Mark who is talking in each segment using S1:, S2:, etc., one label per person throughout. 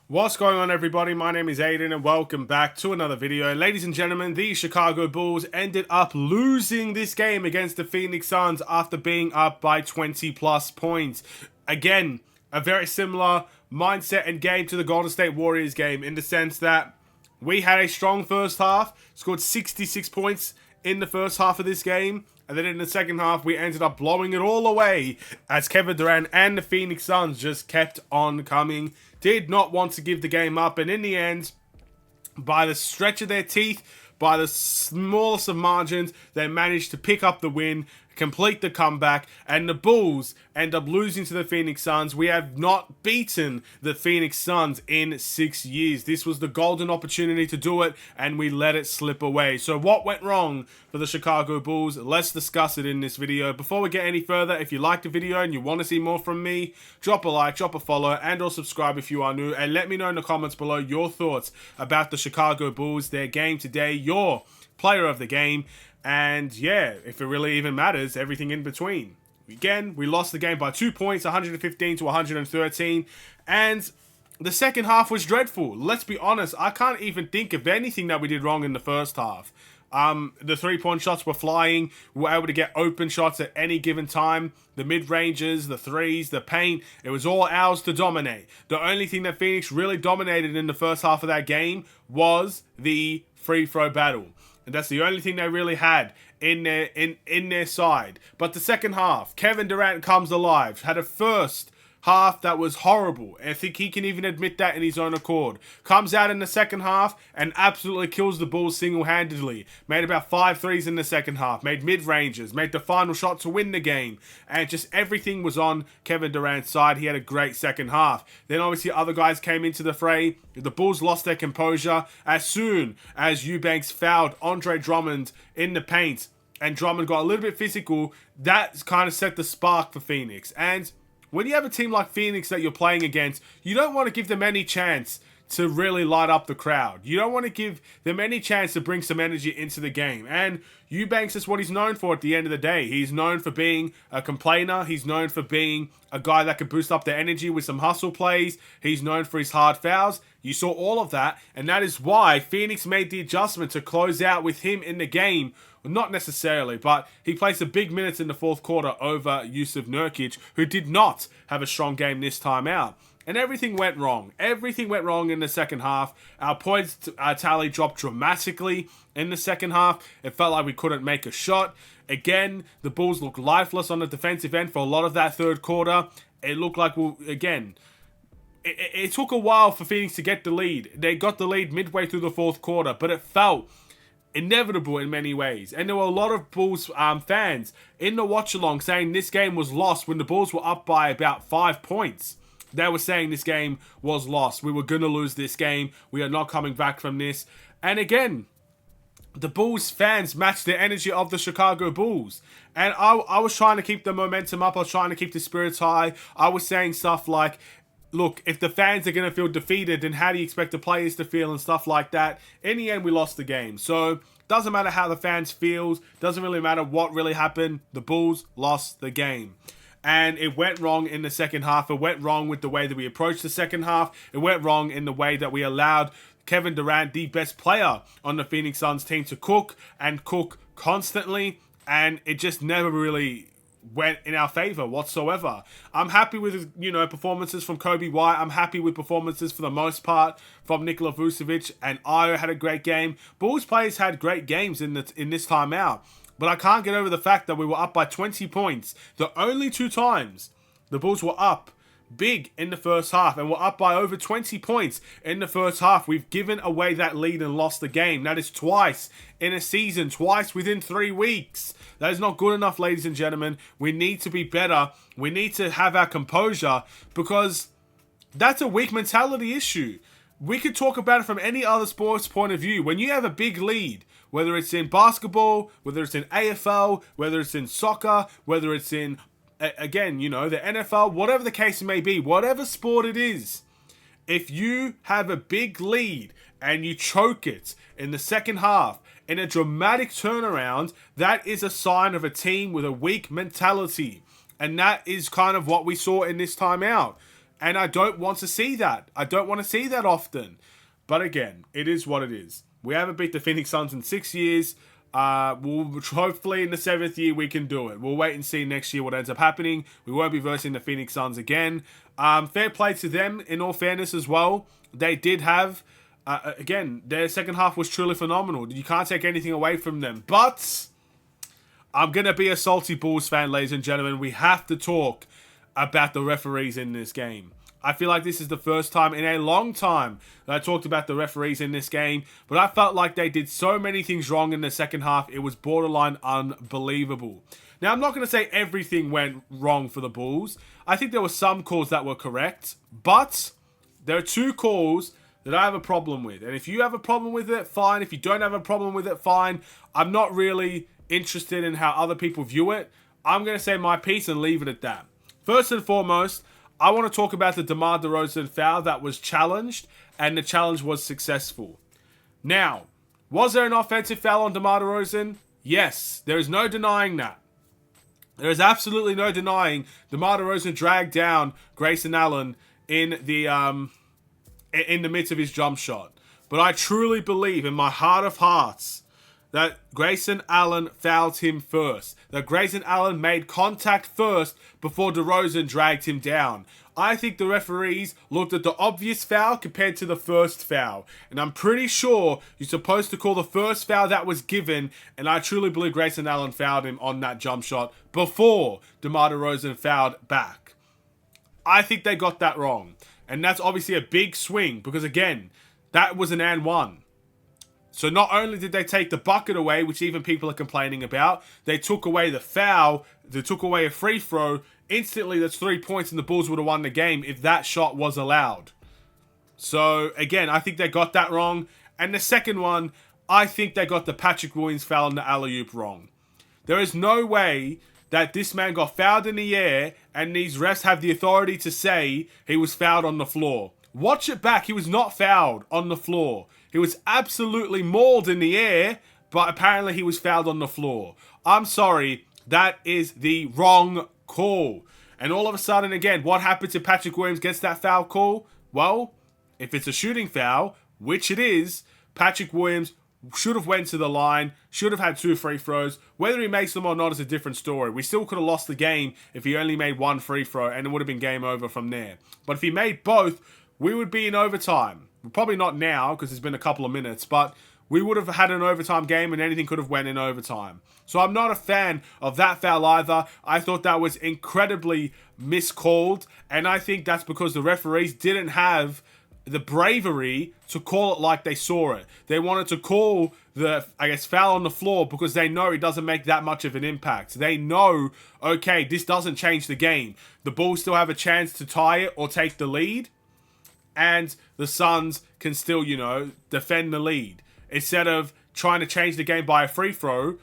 S1: What's going on, everybody? My name is Aiden and welcome back to another video. Ladies and gentlemen, the Chicago Bulls ended up losing this game against the Phoenix Suns after being up by 20 plus points. Again, a very similar mindset and game to the Golden State Warriors game in the sense that we had a strong first half, scored 66 points in the first half of this game, and then in the second half, we ended up blowing it all away as Kevin Durant and the Phoenix Suns just kept on coming, did not want to give the game up, and in the end, by the stretch of their teeth, by the smallest of margins, they managed to pick up the win, complete the comeback, and the Bulls end up losing to the Phoenix Suns. We have not beaten the Phoenix Suns in 6 years. This was the golden opportunity to do it, and we let it slip away. So what went wrong for the Chicago Bulls? Let's discuss it in this video. Before we get any further, if you liked the video and you want to see more from me, drop a like, drop a follow, and or subscribe if you are new, and let me know in the comments below your thoughts about the Chicago Bulls, their game today, your player of the game, and yeah, if it really even matters, everything in between. Again, we lost the game by 2 points, 115 to 113, and the second half was dreadful. Let's be honest, I can't even think of anything that we did wrong in the first half. The three-point shots were flying. We were able to get open shots at any given time. The mid-ranges, the threes, the paint, it was all ours to dominate. The only thing that Phoenix really dominated in the first half of that game was the free throw battle. And that's the only thing they really had in their side. But the second half, Kevin Durant comes alive. Had a first half that was horrible. I think he can even admit that in his own accord. Comes out in the second half and absolutely kills the Bulls single-handedly. Made about 5 threes in the second half. Made mid-ranges. Made the final shot to win the game. And just everything was on Kevin Durant's side. He had a great second half. Then obviously other guys came into the fray. The Bulls lost their composure as soon as Eubanks fouled Andre Drummond in the paint. And Drummond got a little bit physical. That kind of set the spark for Phoenix. And when you have a team like Phoenix that you're playing against, you don't want to give them any chance to really light up the crowd. You don't want to give them any chance to bring some energy into the game. And Eubanks is what he's known for at the end of the day. He's known for being a complainer. He's known for being a guy that can boost up their energy with some hustle plays. He's known for his hard fouls. You saw all of that, and that is why Phoenix made the adjustment to close out with him in the game. Well, not necessarily, but he placed a big minutes in the fourth quarter over Jusuf Nurkic, who did not have a strong game this time out. And everything went wrong. Everything went wrong in the second half. Our points tally dropped dramatically in the second half. It felt like we couldn't make a shot. Again, the Bulls looked lifeless on the defensive end for a lot of that third quarter. It looked like, it took a while for Phoenix to get the lead. They got the lead midway through the fourth quarter, but it felt inevitable in many ways. And there were a lot of Bulls fans in the watch-along saying this game was lost when the Bulls were up by about 5 points. They were saying this game was lost. We were going to lose this game. We are not coming back from this. And again, the Bulls fans matched the energy of the Chicago Bulls. And I was trying to keep the momentum up. I was trying to keep the spirits high. I was saying stuff like, look, if the fans are going to feel defeated, then how do you expect the players to feel and stuff like that? In the end, we lost the game. So, doesn't matter how the fans feel. Doesn't really matter what really happened. The Bulls lost the game. And it went wrong in the second half. It went wrong with the way that we approached the second half. It went wrong in the way that we allowed Kevin Durant, the best player on the Phoenix Suns team, to cook and cook constantly. And it just never really went in our favor whatsoever. I'm happy with, performances from Kobe White. I'm happy with performances for the most part from Nikola Vucevic, and Ayo had a great game. Bulls players had great games in this time out. But I can't get over the fact that we were up by 20 points. The only 2 times the Bulls were up big in the first half and were up by over 20 points in the first half. We've given away that lead and lost the game. That is twice in a season, twice within 3 weeks. That is not good enough, ladies and gentlemen. We need to be better. We need to have our composure, because that's a weak mentality issue. We could talk about it from any other sports point of view. When you have a big lead, whether it's in basketball, whether it's in AFL, whether it's in soccer, whether it's in, again, the NFL, whatever the case may be, whatever sport it is, if you have a big lead and you choke it in the second half in a dramatic turnaround, that is a sign of a team with a weak mentality. And that is kind of what we saw in this timeout. And I don't want to see that. I don't want to see that often. But again, it is what it is. We haven't beat the Phoenix Suns in 6 years. We'll hopefully in the 7th year we can do it. We'll wait and see next year what ends up happening. We won't be versing the Phoenix Suns again. Fair play to them in all fairness as well. They did have, again, their second half was truly phenomenal. You can't take anything away from them. But I'm going to be a salty Bulls fan, ladies and gentlemen. We have to talk about the referees in this game. I feel like this is the first time in a long time that I talked about the referees in this game, but I felt like they did so many things wrong in the second half, it was borderline unbelievable. Now, I'm not going to say everything went wrong for the Bulls. I think there were some calls that were correct, but there are 2 calls that I have a problem with. And if you have a problem with it, fine. If you don't have a problem with it, fine. I'm not really interested in how other people view it. I'm going to say my piece and leave it at that. First and foremost, I want to talk about the DeMar DeRozan foul that was challenged, and the challenge was successful. Now, was there an offensive foul on DeMar DeRozan? Yes, there is no denying that. There is absolutely no denying DeMar DeRozan dragged down Grayson Allen in the midst of his jump shot. But I truly believe in my heart of hearts that Grayson Allen fouled him first. That Grayson Allen made contact first before DeRozan dragged him down. I think the referees looked at the obvious foul compared to the first foul. And I'm pretty sure you're supposed to call the first foul that was given. And I truly believe Grayson Allen fouled him on that jump shot before DeMar DeRozan fouled back. I think they got that wrong. And that's obviously a big swing because, again, that was an and one. So not only did they take the bucket away, which even people are complaining about, they took away the foul, they took away a free throw. Instantly, that's 3 points and the Bulls would have won the game if that shot was allowed. So, again, I think they got that wrong. And the second one, I think they got the Patrick Williams foul and the alley-oop wrong. There is no way that this man got fouled in the air and these refs have the authority to say he was fouled on the floor. Watch it back. He was not fouled on the floor. He was absolutely mauled in the air, but apparently he was fouled on the floor. I'm sorry, that is the wrong call. And all of a sudden, again, what happens if Patrick Williams gets that foul call? Well, if it's a shooting foul, which it is, Patrick Williams should have went to the line, should have had 2 free throws. Whether he makes them or not is a different story. We still could have lost the game if he only made 1 free throw, and it would have been game over from there. But if he made both, we would be in overtime. Probably not now, because it's been a couple of minutes, but we would have had an overtime game and anything could have went in overtime. So I'm not a fan of that foul either. I thought that was incredibly miscalled, and I think that's because the referees didn't have the bravery to call it like they saw it. They wanted to call the, foul on the floor because they know it doesn't make that much of an impact. They know, okay, this doesn't change the game. The Bulls still have a chance to tie it or take the lead, and the Suns can still, defend the lead. Instead of trying to change the game by a free throw,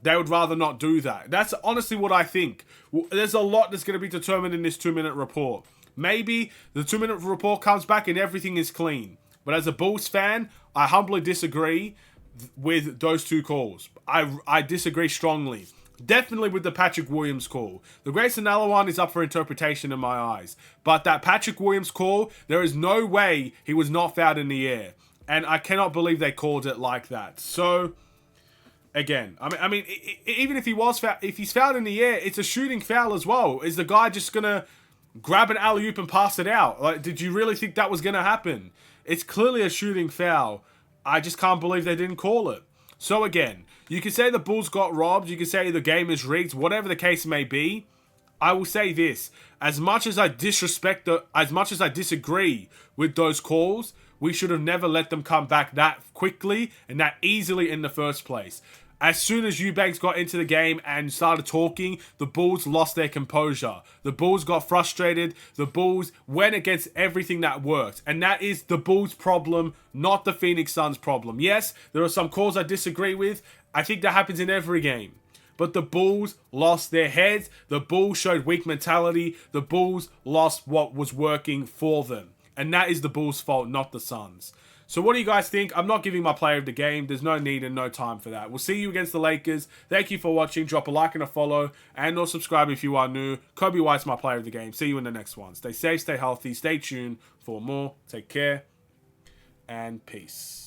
S1: they would rather not do that. That's honestly what I think. There's a lot that's going to be determined in this 2-minute report. Maybe the 2-minute report comes back and everything is clean. But as a Bulls fan, I humbly disagree with those 2 calls. I disagree strongly. Definitely with the Patrick Williams call. The Grayson Allen one is up for interpretation in my eyes. But that Patrick Williams call, there is no way he was not fouled in the air. And I cannot believe they called it like that. So, again, I mean, even if he's fouled in the air, it's a shooting foul as well. Is the guy just going to grab an alley-oop and pass it out? Like, did you really think that was going to happen? It's clearly a shooting foul. I just can't believe they didn't call it. So again, you can say the Bulls got robbed, you can say the game is rigged, whatever the case may be. I will say this, as much as I disagree with those calls, we should have never let them come back that quickly and that easily in the first place. As soon as Eubanks got into the game and started talking, the Bulls lost their composure. The Bulls got frustrated. The Bulls went against everything that worked. And that is the Bulls' problem, not the Phoenix Suns' problem. Yes, there are some calls I disagree with. I think that happens in every game. But the Bulls lost their heads. The Bulls showed weak mentality. The Bulls lost what was working for them. And that is the Bulls' fault, not the Suns. So what do you guys think? I'm not giving my player of the game. There's no need and no time for that. We'll see you against the Lakers. Thank you for watching. Drop a like and a follow, and or subscribe if you are new. Coby White's my player of the game. See you in the next one. Stay safe, stay healthy, stay tuned for more. Take care, and peace.